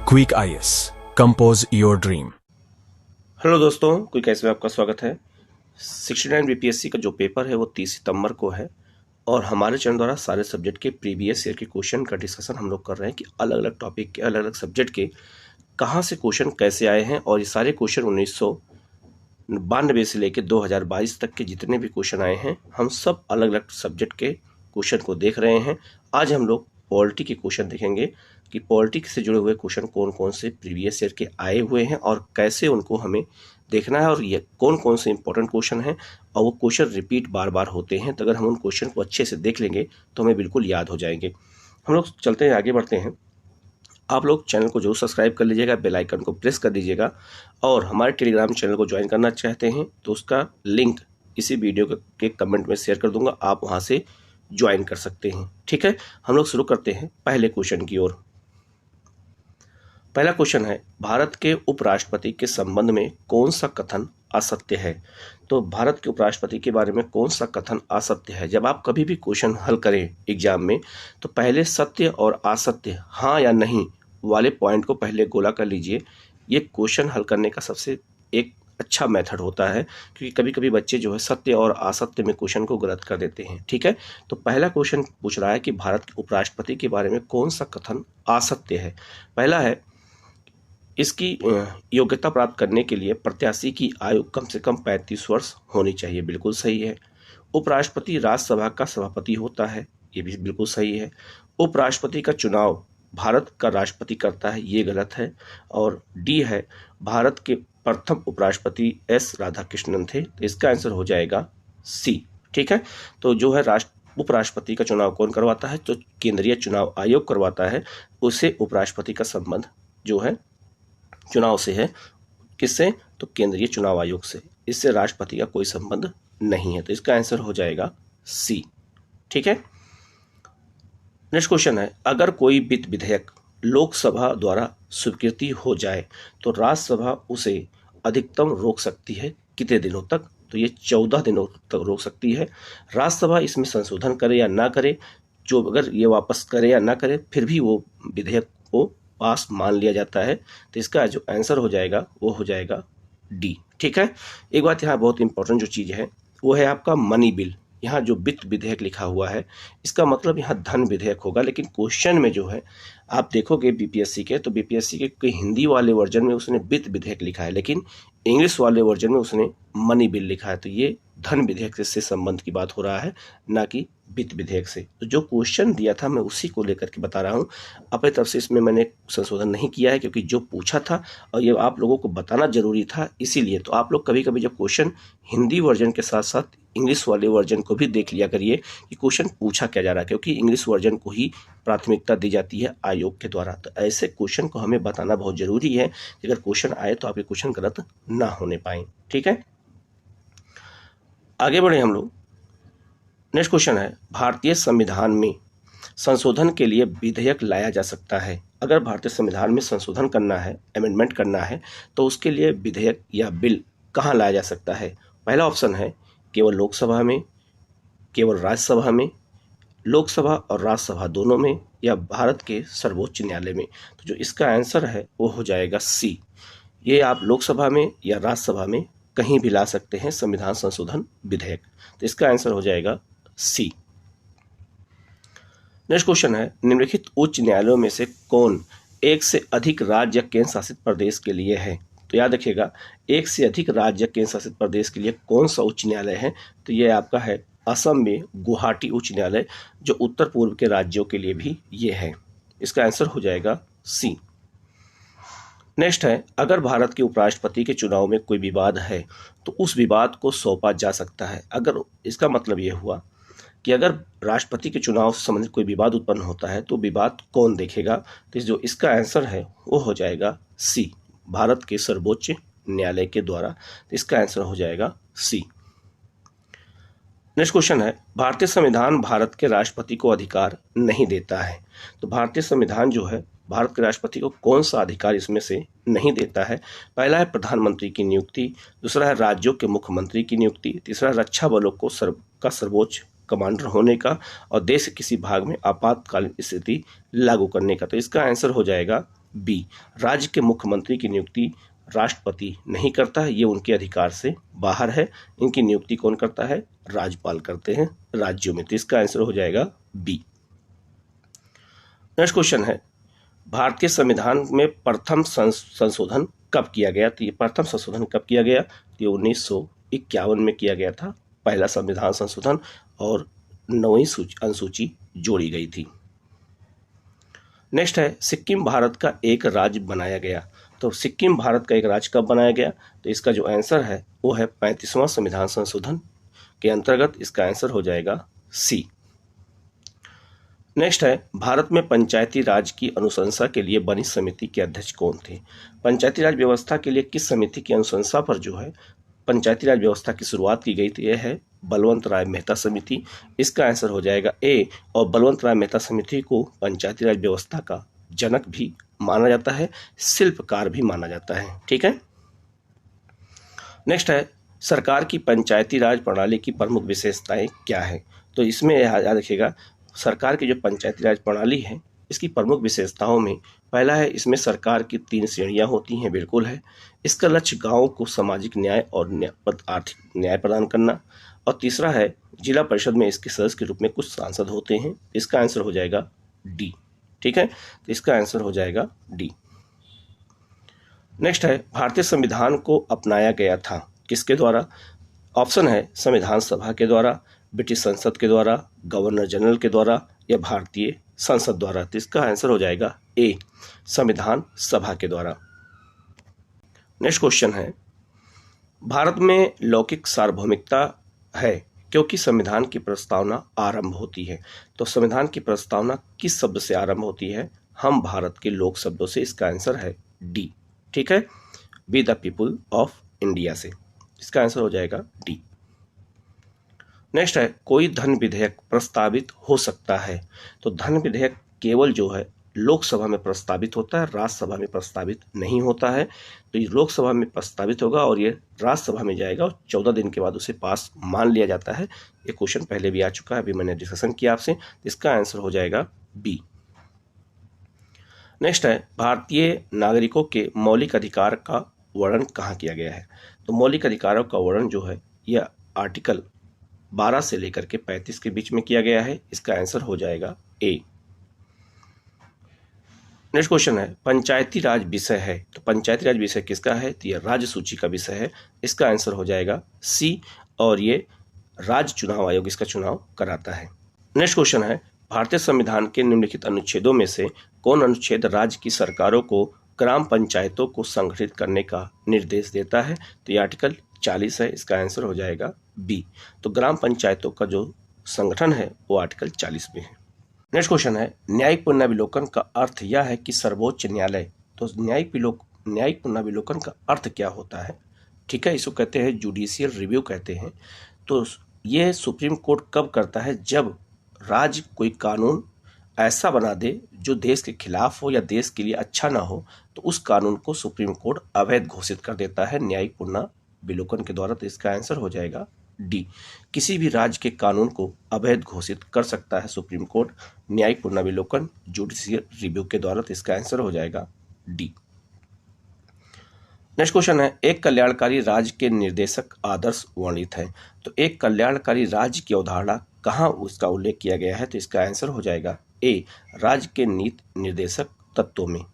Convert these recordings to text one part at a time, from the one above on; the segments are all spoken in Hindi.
Quick IAS, compose your dream. Hello दोस्तों, क्विक आईएएस में आपका स्वागत है। 69 बीपीएससी का जो पेपर है वो 30 सितंबर को है और हमारे चैनल द्वारा सारे सब्जेक्ट के प्रीवियस ईयर के क्वेश्चन का डिस्कशन हम लोग कर रहे हैं कि अलग अलग टॉपिक के अलग अलग सब्जेक्ट के कहाँ से क्वेश्चन कैसे आए हैं। और ये सारे क्वेश्चन 1992 से लेकर 2022 तक के जितने भी क्वेश्चन आए हैं, हम सब अलग अलग सब्जेक्ट के क्वेश्चन को देख रहे हैं। आज हम लोग पॉलिटी के क्वेश्चन देखेंगे कि पॉलिटिक्स से जुड़े हुए क्वेश्चन कौन कौन से प्रीवियस ईयर के आए हुए हैं और कैसे उनको हमें देखना है और ये कौन कौन से इंपॉर्टेंट क्वेश्चन हैं और वो क्वेश्चन रिपीट बार बार होते हैं। तो अगर हम उन क्वेश्चन को अच्छे से देख लेंगे तो हमें बिल्कुल याद हो जाएंगे। हम लोग चलते हैं, आगे बढ़ते हैं। आप लोग चैनल को जरूर सब्सक्राइब कर लीजिएगा, बेल आइकन को प्रेस कर दीजिएगा और हमारे टेलीग्राम चैनल को ज्वाइन करना चाहते हैं तो उसका लिंक इसी वीडियो के कमेंट में शेयर कर दूंगा, आप वहां से ज्वाइन कर सकते हैं। ठीक है, हम लोग शुरू करते हैं पहले क्वेश्चन की ओर। पहला क्वेश्चन है, भारत के उपराष्ट्रपति के संबंध में कौन सा कथन असत्य है। तो भारत के उपराष्ट्रपति के बारे में कौन सा कथन असत्य है। जब आप कभी भी क्वेश्चन हल करें एग्जाम में तो पहले सत्य और असत्य, हाँ या नहीं वाले पॉइंट को पहले गोला कर लीजिए। ये क्वेश्चन हल करने का सबसे एक अच्छा मेथड होता है, क्योंकि कभी कभी बच्चे जो है सत्य और असत्य में क्वेश्चन को गलत कर देते हैं। ठीक है, तो पहला क्वेश्चन पूछ रहा है कि भारत के उपराष्ट्रपति के बारे में कौन सा कथन असत्य है। पहला है, इसकी योग्यता प्राप्त करने के लिए प्रत्याशी की आयु कम से कम 35 वर्ष होनी चाहिए। बिल्कुल सही है। उपराष्ट्रपति राज्यसभा का सभापति होता है, ये भी बिल्कुल सही है। उपराष्ट्रपति का चुनाव भारत का राष्ट्रपति करता है, ये गलत है। और डी है, भारत के प्रथम उपराष्ट्रपति एस राधाकृष्णन थे, तो इसका आंसर हो जाएगा सी। ठीक है, तो जो है उपराष्ट्रपति का चुनाव कौन करवाता है, तो केंद्रीय चुनाव आयोग करवाता है। उसे उपराष्ट्रपति का संबंध जो है चुनाव से है। किससे, तो केंद्रीय चुनाव आयोग से। इससे राष्ट्रपति का कोई संबंध नहीं है, तो इसका आंसर हो जाएगा सी। ठीक है, नेक्स्ट क्वेश्चन है, अगर कोई वित्त विधेयक लोकसभा द्वारा स्वीकृति हो जाए तो राज्यसभा उसे अधिकतम रोक सकती है कितने दिनों तक। तो ये 14 दिनों तक रोक सकती है। राज्यसभा इसमें संशोधन करे या ना करे, जो अगर ये वापस करे या ना करे, फिर भी वो विधेयक को पास मान लिया जाता है। तो इसका जो आंसर हो जाएगा वो हो जाएगा डी। ठीक है, एक बात यहाँ बहुत इंपॉर्टेंट जो चीज़ है वो है आपका मनी बिल। यहाँ जो वित्त विधेयक लिखा हुआ है इसका मतलब यहाँ धन विधेयक होगा, लेकिन क्वेश्चन में जो है आप देखोगे बीपीएससी के, तो बीपीएससी के हिंदी वाले वर्जन में उसने वित्त विधेयक लिखा है, लेकिन इंग्लिश वाले वर्जन में उसने मनी बिल लिखा है। तो ये धन विधेयक से संबंध की बात हो रहा है, ना कि वित्त विधेयक से। तो जो क्वेश्चन दिया था मैं उसी को लेकर के बता रहा हूँ। अपनी तरफ से इसमें मैंने संशोधन नहीं किया है, क्योंकि जो पूछा था और ये आप लोगों को बताना जरूरी था, इसीलिए। तो आप लोग कभी कभी जब क्वेश्चन हिंदी वर्जन के साथ साथ इंग्लिश वाले वर्जन को भी देख लिया करिए कि क्वेश्चन पूछा क्या जा रहा है, क्योंकि इंग्लिश वर्जन को ही प्राथमिकता दी जाती है आयोग के द्वारा। तो ऐसे क्वेश्चन को हमें बताना बहुत जरूरी है कि अगर क्वेश्चन आए तो आपके क्वेश्चन गलत ना होने पाए। ठीक है, आगे बढ़े हम लोग। नेक्स्ट क्वेश्चन है, भारतीय संविधान में संशोधन के लिए विधेयक लाया जा सकता है। अगर भारतीय संविधान में संशोधन करना है, अमेंडमेंट करना है, तो उसके लिए विधेयक या बिल कहाँ लाया जा सकता है। पहला ऑप्शन है केवल लोकसभा में, केवल राज्यसभा में, लोकसभा और राज्यसभा दोनों में, या भारत के सर्वोच्च न्यायालय में। तो जो इसका आंसर है वो हो जाएगा सी। ये आप लोकसभा में या राज्यसभा में कहीं भी ला सकते हैं संविधान संशोधन विधेयक। तो इसका आंसर हो जाएगा सी। नेक्स्ट क्वेश्चन है, निम्नलिखित उच्च न्यायालयों में से कौन एक से अधिक राज्य केंद्र शासित प्रदेश के लिए है। तो याद रखिएगा, एक से अधिक राज्य केंद्र शासित प्रदेश के लिए कौन सा उच्च न्यायालय है। तो ये आपका है असम में गुवाहाटी उच्च न्यायालय, जो उत्तर पूर्व के राज्यों के लिए भी ये है। इसका आंसर हो जाएगा सी। नेक्स्ट है, अगर भारत के उपराष्ट्रपति के चुनाव में कोई विवाद है तो उस विवाद को सौंपा जा सकता है। अगर इसका मतलब ये हुआ कि अगर राष्ट्रपति के चुनाव से संबंधित कोई विवाद उत्पन्न होता है तो विवाद कौन देखेगा। तो जो इसका आंसर है वो हो जाएगा सी, भारत के सर्वोच्च न्यायालय के द्वारा। तो इसका आंसर हो जाएगा सी। नेक्स्ट क्वेश्चन है, भारतीय संविधान भारत के राष्ट्रपति को अधिकार नहीं देता है। तो भारतीय संविधान जो है भारत के राष्ट्रपति को कौन सा अधिकार इसमें से नहीं देता है। पहला है प्रधानमंत्री की नियुक्ति, दूसरा है राज्यों के मुख्यमंत्री की नियुक्ति, तीसरा रक्षा बलों को सर्वोच्च कमांडर होने का, और देश के किसी भाग में आपातकालीन स्थिति लागू करने का। तो इसका आंसर हो जाएगा बी, राज्य के मुख्यमंत्री की नियुक्ति राष्ट्रपति नहीं करता है, ये उनके अधिकार से बाहर है। इनकी नियुक्ति कौन करता है? राज्यपाल करते हैं राज्यों में। तो इसका आंसर हो जाएगा बी। नेक्स्ट क्वेश्चन है, भारतीय संविधान में प्रथम संशोधन कब किया गया? तो ये प्रथम संशोधन कब किया गया? तो ये 1951 में किया गया था पहला संविधान संशोधन, और 9वीं अनुसूची जोड़ी गई थी। नेक्स्ट है, सिक्किम भारत का एक राज्य बनाया गया। तो सिक्किम भारत का एक राज्य कब बनाया गया? तो इसका जो आंसर है वो है 35वां संविधान संशोधन के अंतर्गत। इसका आंसर हो जाएगा सी। नेक्स्ट है, भारत में पंचायती राज की अनुशंसा के लिए बनी समिति के अध्यक्ष कौन थे? पंचायती राज व्यवस्था के लिए किस समिति की अनुशंसा पर जो है पंचायती राज व्यवस्था की शुरुआत की गई? तो यह है बलवंत राय मेहता समिति। इसका आंसर हो जाएगा ए। और बलवंत राय मेहता समिति को पंचायती राज व्यवस्था का जनक भी माना जाता है, शिल्पकार भी माना जाता है। ठीक है। नेक्स्ट है, सरकार की पंचायती राज प्रणाली की प्रमुख विशेषताएं क्या है? तो इसमें याद रखिएगा, सरकार की जो पंचायती राज प्रणाली है इसकी प्रमुख विशेषताओं में पहला है, इसमें सरकार की 3 श्रेणियां होती हैं। बिल्कुल है। इसका लक्ष्य गांवों को सामाजिक न्याय और आर्थिक न्याय प्रदान करना। और तीसरा है, जिला परिषद में इसके सदस्य के रूप में कुछ सांसद होते हैं। इसका आंसर हो जाएगा डी। ठीक है, तो इसका आंसर हो जाएगा डी। नेक्स्ट है, भारतीय संविधान को अपनाया गया था किसके द्वारा? ऑप्शन है, संविधान सभा के द्वारा, ब्रिटिश संसद के द्वारा, गवर्नर जनरल के द्वारा, या भारतीय संसद द्वारा। तो इसका आंसर हो जाएगा ए, संविधान सभा के द्वारा। नेक्स्ट क्वेश्चन है, भारत में लौकिक सार्वभौमिकता है क्योंकि संविधान की प्रस्तावना आरंभ होती है। तो संविधान की प्रस्तावना किस शब्द से आरंभ होती है? हम भारत के लोक शब्दों से। इसका आंसर है डी। ठीक है, we the people of India से। इसका आंसर हो जाएगा डी। नेक्स्ट है, कोई धन विधेयक प्रस्तावित हो सकता है। तो धन विधेयक केवल जो है लोकसभा में प्रस्तावित होता है, राज्यसभा में प्रस्तावित नहीं होता है। तो ये लोकसभा में प्रस्तावित होगा और ये राज्यसभा में जाएगा और 14 दिन के बाद उसे पास मान लिया जाता है। ये क्वेश्चन पहले भी आ चुका है, अभी मैंने डिस्कशन किया आपसे। इसका आंसर हो जाएगा बी। नेक्स्ट है, भारतीय नागरिकों के मौलिक अधिकार का वर्णन कहाँ किया गया है? तो मौलिक अधिकारों का वर्णन जो है यह आर्टिकल 12 से लेकर के 35 के बीच में किया गया है। इसका आंसर हो जाएगा ए। नेक्स्ट क्वेश्चन है, पंचायती राज विषय है। तो पंचायती राज विषय किसका है? तो यह राज्य सूची का विषय है। इसका आंसर हो जाएगा सी, और ये राज्य चुनाव आयोग इसका चुनाव कराता है। नेक्स्ट क्वेश्चन है, भारतीय संविधान के निम्नलिखित अनुच्छेदों में से कौन अनुच्छेद राज्य की सरकारों को ग्राम पंचायतों को संगठित करने का निर्देश देता है? तो ये आर्टिकल 40 है। इसका आंसर हो जाएगा बी। तो ग्राम पंचायतों का जो संगठन है वो आर्टिकल 40 में है। नेक्स्ट क्वेश्चन है, न्यायिक पुनर्विलोकन का अर्थ यह है कि सर्वोच्च न्यायालय। तो न्यायिक पुनर्विलोकन का अर्थ क्या होता है? ठीक है, इसको कहते हैं जुडिशियल रिव्यू कहते हैं। तो ये सुप्रीम कोर्ट कब करता है? जब राज्य कोई कानून ऐसा बना दे जो देश के खिलाफ हो या देश के लिए अच्छा ना हो, तो उस कानून को सुप्रीम कोर्ट अवैध घोषित कर देता है न्यायिक पुनर्विलोकन के द्वारा। तो इसका आंसर हो जाएगा डी। किसी भी राज्य के कानून को अवैध घोषित कर सकता है सुप्रीम कोर्ट न्यायिक पुनर्विलोकन जुडिशियल रिव्यू के द्वारा। तो इसका आंसर हो जाएगा डी। नेक्स्ट क्वेश्चन है, एक कल्याणकारी राज्य के निर्देशक आदर्श वर्णित है। तो एक कल्याणकारी राज्य की अवधारणा कहाँ उसका उल्लेख किया गया है? तो इसका आंसर हो जाएगा ए, राज्य के नीति निर्देशक तत्वों में।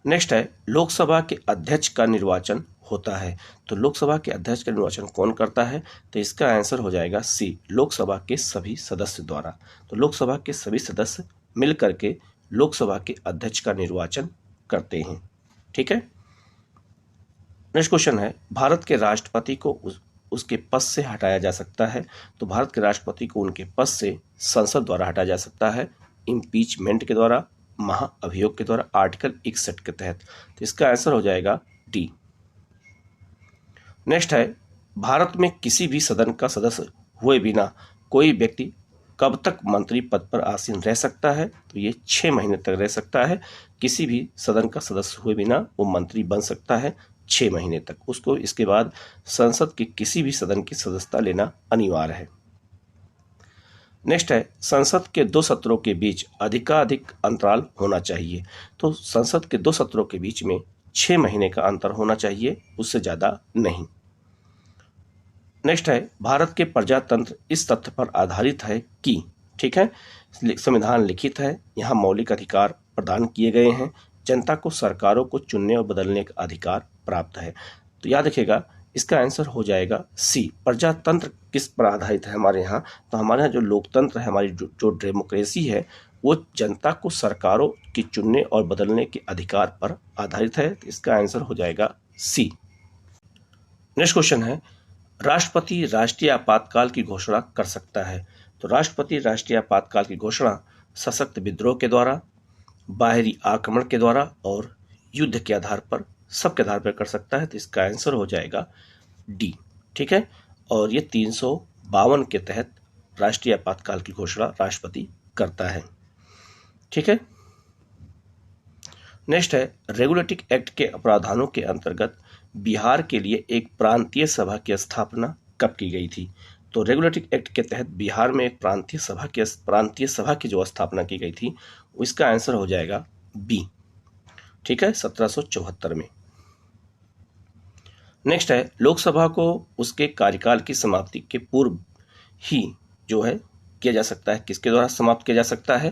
नेक्स्ट है, लोकसभा के अध्यक्ष का निर्वाचन होता है। तो लोकसभा के अध्यक्ष का निर्वाचन कौन करता है? तो इसका आंसर हो जाएगा सी, लोकसभा के सभी सदस्य द्वारा। तो लोकसभा के सभी सदस्य मिलकर के लोकसभा के अध्यक्ष का निर्वाचन करते हैं। ठीक है। नेक्स्ट क्वेश्चन है, भारत के राष्ट्रपति को उसके पद से हटाया जा सकता है। तो भारत के राष्ट्रपति को उनके पद से संसद द्वारा हटाया जा सकता है, इम्पीचमेंट के द्वारा, महाअभियोग के द्वारा, आर्टिकल 61 के तहत। तो इसका आंसर हो जाएगा डी। नेक्स्ट है, भारत में किसी भी सदन का सदस्य हुए बिना कोई व्यक्ति कब तक मंत्री पद पर आसीन रह सकता है? तो ये 6 महीने तक रह सकता है। किसी भी सदन का सदस्य हुए बिना वो मंत्री बन सकता है 6 महीने तक। उसको इसके बाद संसद के किसी भी सदन की सदस्यता लेना अनिवार्य है। नेक्स्ट है संसद के 2 सत्रों के बीच अधिकाधिक अंतराल होना चाहिए। तो संसद के 2 सत्रों के बीच में 6 महीने का अंतर होना चाहिए, उससे ज़्यादा नहीं। नेक्स्ट है भारत के प्रजातंत्र इस तथ्य पर आधारित है कि, ठीक है, संविधान लिखित है, यहाँ मौलिक अधिकार प्रदान किए गए हैं, जनता को सरकारों को चुनने और बदलने का अधिकार प्राप्त है। तो याद रखिएगा इसका आंसर हो जाएगा सी। प्रजातंत्र किस पर आधारित है हमारे यहाँ? तो हमारे यहाँ जो लोकतंत्र है, हमारी जो डेमोक्रेसी है, वो जनता को सरकारों की चुनने और बदलने के अधिकार पर आधारित है। तो इसका आंसर हो जाएगा सी। नेक्स्ट क्वेश्चन है राष्ट्रपति राष्ट्रीय आपातकाल की घोषणा कर सकता है। तो राष्ट्रपति राष्ट्रीय आपातकाल की घोषणा सशक्त विद्रोह के द्वारा, बाहरी आक्रमण के द्वारा और युद्ध के आधार पर, सबके आधार पर कर सकता है। तो इसका आंसर हो जाएगा डी। ठीक है, और ये 352 के तहत राष्ट्रीय आपातकाल की घोषणा राष्ट्रपति करता है। ठीक है, नेक्स्ट है रेगुलेटिंग एक्ट के प्रावधानों के अंतर्गत बिहार के लिए एक प्रांतीय सभा की स्थापना कब की गई थी? तो रेगुलेटिंग एक्ट के तहत बिहार में एक प्रांतीय सभा की जो स्थापना की गई थी, इसका आंसर हो जाएगा बी। ठीक है, 1774 में। नेक्स्ट है लोकसभा को उसके कार्यकाल की समाप्ति के पूर्व ही जो है किया जा सकता है, किसके द्वारा समाप्त किया जा सकता है?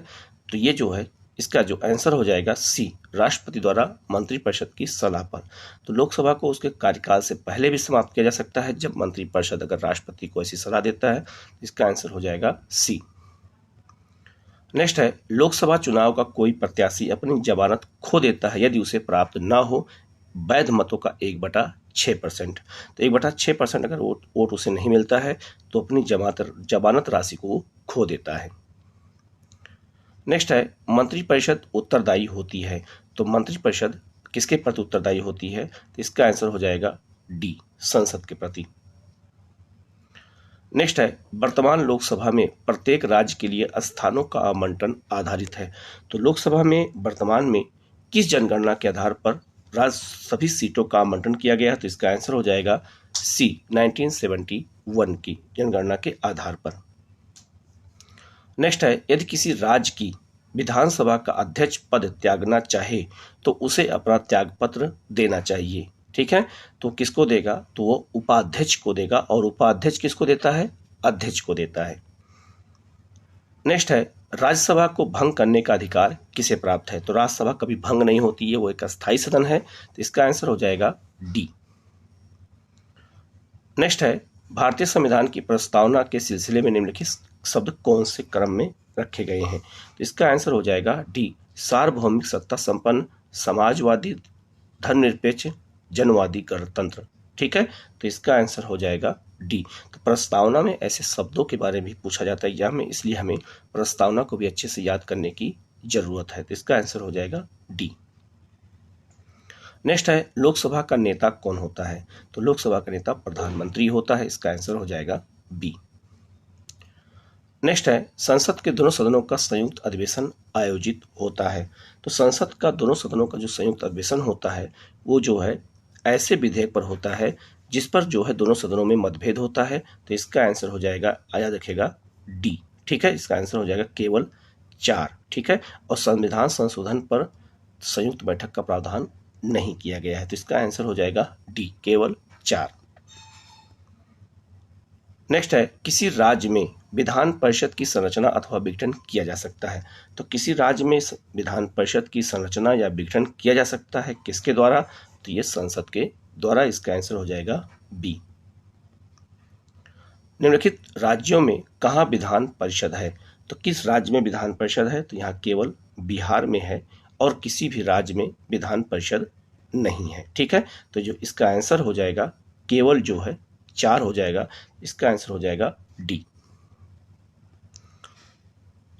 तो ये जो है इसका जो आंसर हो जाएगा सी, राष्ट्रपति द्वारा मंत्रिपरिषद की सलाह पर। तो लोकसभा को उसके कार्यकाल से पहले भी समाप्त किया जा सकता है, जब मंत्रिपरिषद अगर राष्ट्रपति को ऐसी सलाह देता है। इसका आंसर हो जाएगा सी। नेक्स्ट है लोकसभा चुनाव का कोई प्रत्याशी अपनी जमानत खो देता है यदि उसे प्राप्त ना हो वैध मतों का 1/6%। तो 1/6% अगर वोट उसे नहीं मिलता है तो अपनी जमानत राशि को वो खो देता है। नेक्स्ट है मंत्रिपरिषद उत्तरदायी होती है। तो मंत्रिपरिषद किसके प्रति उत्तरदायी होती है? तो इसका आंसर हो जाएगा डी, संसद के प्रति। नेक्स्ट है वर्तमान लोकसभा में प्रत्येक राज्य के लिए स्थानों का आवंटन आधारित है। तो लोकसभा में वर्तमान में किस जनगणना के आधार पर सभी सीटों का आवंटन किया गया? तो इसका आंसर हो जाएगा सी, 1971 की जनगणना के आधार पर। नेक्स्ट है यदि किसी राज्य की विधानसभा का अध्यक्ष पद त्यागना चाहे तो उसे अपना त्यागपत्र देना चाहिए। ठीक है, तो किसको देगा? तो वो उपाध्यक्ष को देगा, और उपाध्यक्ष किसको देता है? अध्यक्ष को देता है। नेक्स्ट है राज्यसभा को भंग करने का अधिकार किसे प्राप्त है? तो राज्यसभा कभी भंग नहीं होती है, वो एक अस्थायी सदन है। तो इसका आंसर हो जाएगा डी। नेक्स्ट है भारतीय संविधान की प्रस्तावना के सिलसिले में निम्नलिखित शब्द कौन से क्रम में रखे गए हैं? तो इसका आंसर हो जाएगा डी, सार्वभौमिक सत्ता संपन्न, समाजवादी, धर्मनिरपेक्ष, जनवादी गणतंत्र। ठीक है, तो इसका आंसर हो जाएगा डी। तो प्रस्तावना में ऐसे शब्दों के बारे में भी पूछा जाता है एग्जाम में, इसलिए हमें प्रस्तावना को भी अच्छे से याद करने की जरूरत है। तो इसका आंसर हो जाएगा डी। नेक्स्ट है लोकसभा का नेता कौन होता है? तो लोकसभा का नेता प्रधानमंत्री होता है। इसका आंसर हो जाएगा बी। नेक्स्ट है संसद के दोनों सदनों का संयुक्त अधिवेशन आयोजित होता है। तो संसद का दोनों सदनों का जो संयुक्त अधिवेशन होता है वो जो है ऐसे विधेयक पर होता है जिस पर जो है दोनों सदनों में मतभेद होता है। तो इसका आंसर हो जाएगा, याद रखेगा, डी। ठीक है, इसका आंसर हो जाएगा केवल 4। ठीक है, और संविधान संशोधन पर संयुक्त बैठक का प्रावधान नहीं किया गया है। तो इसका आंसर हो जाएगा डी, केवल 4। नेक्स्ट है किसी राज्य में विधान परिषद की संरचना अथवा विघटन किया जा सकता है। तो किसी राज्य में विधान परिषद की संरचना या विघटन किया जा सकता है, किसके द्वारा? तो ये संसद के द्वारा। इसका आंसर हो जाएगा बी। निम्नलिखित राज्यों में कहाँ विधान परिषद है? तो किस राज्य में विधान परिषद है? तो यहाँ केवल बिहार में है, और किसी भी राज्य में विधान परिषद नहीं है। ठीक है, तो जो इसका आंसर हो जाएगा केवल जो है 4 हो जाएगा। इसका आंसर हो जाएगा डी।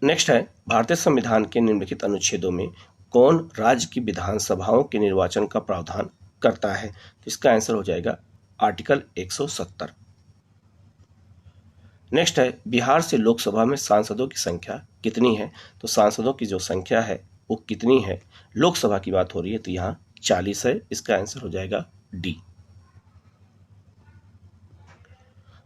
नेक्स्ट है भारतीय संविधान के निम्नलिखित अनुच्छेदों में कौन राज्य की विधानसभाओं के निर्वाचन का प्रावधान करता है? तो इसका आंसर हो जाएगा आर्टिकल 170। नेक्स्ट है बिहार से लोकसभा में सांसदों की संख्या कितनी है? तो सांसदों की जो संख्या है वो कितनी है? लोकसभा की बात हो रही है, तो यहाँ 40 है। इसका आंसर हो जाएगा डी।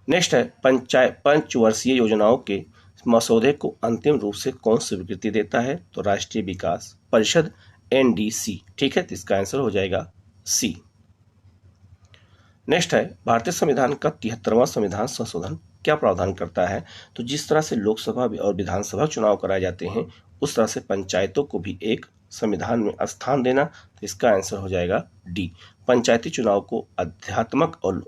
नेक्स्ट है पंचवर्षीय योजनाओं के मसौदे को अंतिम रूप से कौन स्वीकृति देता है? तो राष्ट्रीय विकास परिषद, एनडीसी। ठीक है, तो इसका आंसर हो जाएगा सी। नेक्स्ट है, भारतीय संविधान का 73वां संविधान संशोधन क्या प्रावधान करता है? तो जिस तरह से लोकसभा और विधानसभा चुनाव कराए जाते हैं, उस तरह से पंचायतों को भी एक संविधान में स्थान देना। तो इसका आंसर हो जाएगा डी। पंचायती चुनाव को आध्यात्मक और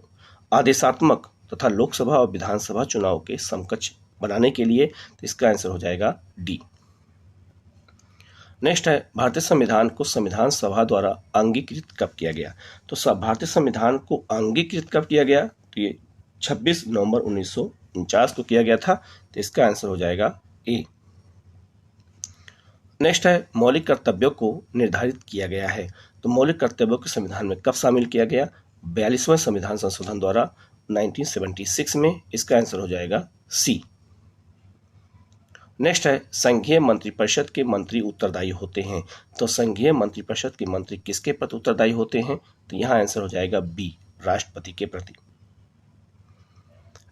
आदेशात्मक तथा लोकसभा और विधानसभा चुनाव के समकक्ष बनाने के लिए। तो इसका आंसर हो जाएगा डी। नेक्स्ट है, भारतीय संविधान को संविधान सभा द्वारा अंगीकृत कब किया गया? तो भारतीय संविधान को अंगीकृत कब किया गया? तो ये 26 नवंबर 1949 को किया गया था। तो इसका आंसर हो जाएगा ए। नेक्स्ट है, मौलिक कर्तव्यों को निर्धारित किया गया है। तो मौलिक कर्तव्यों को संविधान में कब शामिल किया गया? 42वें संविधान संशोधन द्वारा 1976 में। इसका आंसर हो जाएगा सी। नेक्स्ट है, संघीय मंत्रिपरिषद के मंत्री उत्तरदायी होते हैं। तो संघीय मंत्रिपरिषद के मंत्री किसके प्रति उत्तरदायी होते हैं? तो यहाँ आंसर हो जाएगा बी, राष्ट्रपति के प्रति।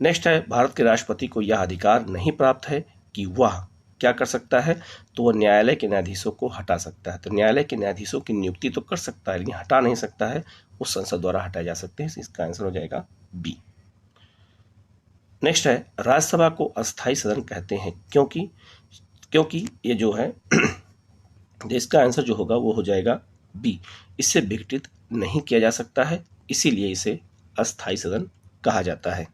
नेक्स्ट है, भारत के राष्ट्रपति को यह अधिकार नहीं प्राप्त है कि वह क्या कर सकता है? तो वह न्यायालय के न्यायाधीशों को हटा सकता है। तो न्यायालय के न्यायाधीशों की नियुक्ति तो कर सकता है, लेकिन हटा नहीं सकता है, उस संसद द्वारा हटाए जा सकते हैं। इसका आंसर हो जाएगा बी। नेक्स्ट है, राज्यसभा को अस्थायी सदन कहते हैं क्योंकि ये जो है इसका आंसर जो होगा वो हो जाएगा बी। इससे विघटित नहीं किया जा सकता है, इसीलिए इसे अस्थायी सदन कहा जाता है।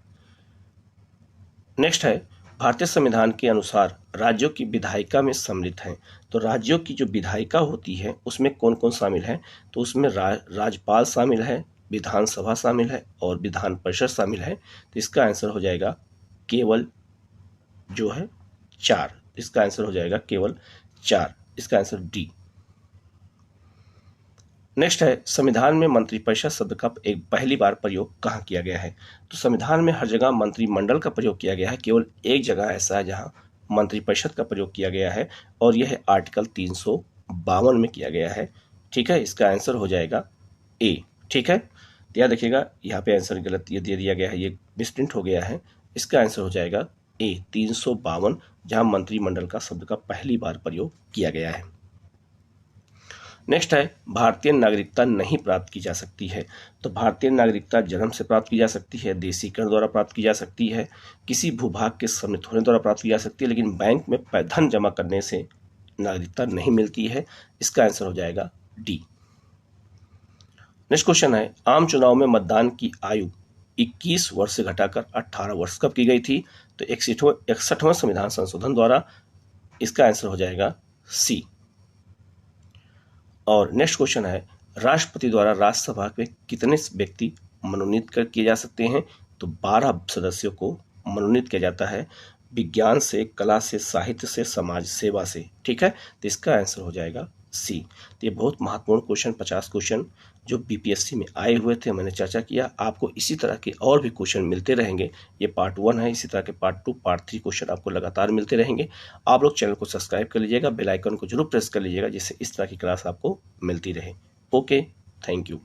नेक्स्ट है, भारतीय संविधान के अनुसार राज्यों की विधायिका में सम्मिलित हैं। तो राज्यों की जो विधायिका होती है उसमें कौन कौन शामिल है? तो उसमें राज्यपाल शामिल है, विधानसभा शामिल है और विधान परिषद शामिल है। तो इसका आंसर हो जाएगा केवल जो है 4। इसका आंसर हो जाएगा केवल 4। इसका आंसर डी। नेक्स्ट है, संविधान में मंत्रिपरिषद शब्द का एक पहली बार प्रयोग कहाँ किया गया है? तो संविधान में हर जगह मंत्रिमंडल का प्रयोग किया गया है, केवल एक जगह ऐसा है जहाँ मंत्रिपरिषद का प्रयोग किया गया है और यह आर्टिकल 352 में किया गया है। ठीक है, इसका आंसर हो जाएगा ए। ठीक है, याद रखिएगा यहाँ पे आंसर गलत ये दे दिया गया है, ये मिसप्रिंट हो गया है। इसका आंसर हो जाएगा ए 352, जहाँ मंत्रिमंडल का शब्द का पहली बार प्रयोग किया गया है। नेक्स्ट है, भारतीय नागरिकता नहीं प्राप्त की जा सकती है। तो भारतीय नागरिकता जन्म से प्राप्त की जा सकती है, देशीकरण द्वारा प्राप्त की जा सकती है, किसी भूभाग के सम्मिलित होने द्वारा प्राप्त की जा सकती है, लेकिन बैंक में धन जमा करने से नागरिकता नहीं मिलती है। इसका आंसर हो जाएगा डी। नेक्स्ट क्वेश्चन है, आम चुनाव में मतदान की आयु 21 वर्ष से घटाकर 18 वर्ष कब की गई थी? तो 61वां संविधान संशोधन द्वारा। इसका आंसर हो जाएगा सी। और नेक्स्ट क्वेश्चन है, राष्ट्रपति द्वारा राज्यसभा में कितने व्यक्ति मनोनीत किए जा सकते हैं? तो 12 सदस्यों को मनोनीत किया जाता है, विज्ञान से, कला से, साहित्य से, समाज सेवा से। ठीक है, तो इसका आंसर हो जाएगा सी। तो ये बहुत महत्वपूर्ण क्वेश्चन 50 क्वेश्चन जो बीपीएससी में आए हुए थे मैंने चर्चा किया। आपको इसी तरह के और भी क्वेश्चन मिलते रहेंगे। ये पार्ट 1 है, इसी तरह के पार्ट 2, पार्ट 3 क्वेश्चन आपको लगातार मिलते रहेंगे। आप लोग चैनल को सब्सक्राइब कर लीजिएगा, बेल आइकन को जरूर प्रेस कर लीजिएगा, जिससे इस तरह की क्लास आपको मिलती रहे। Okay, thank you.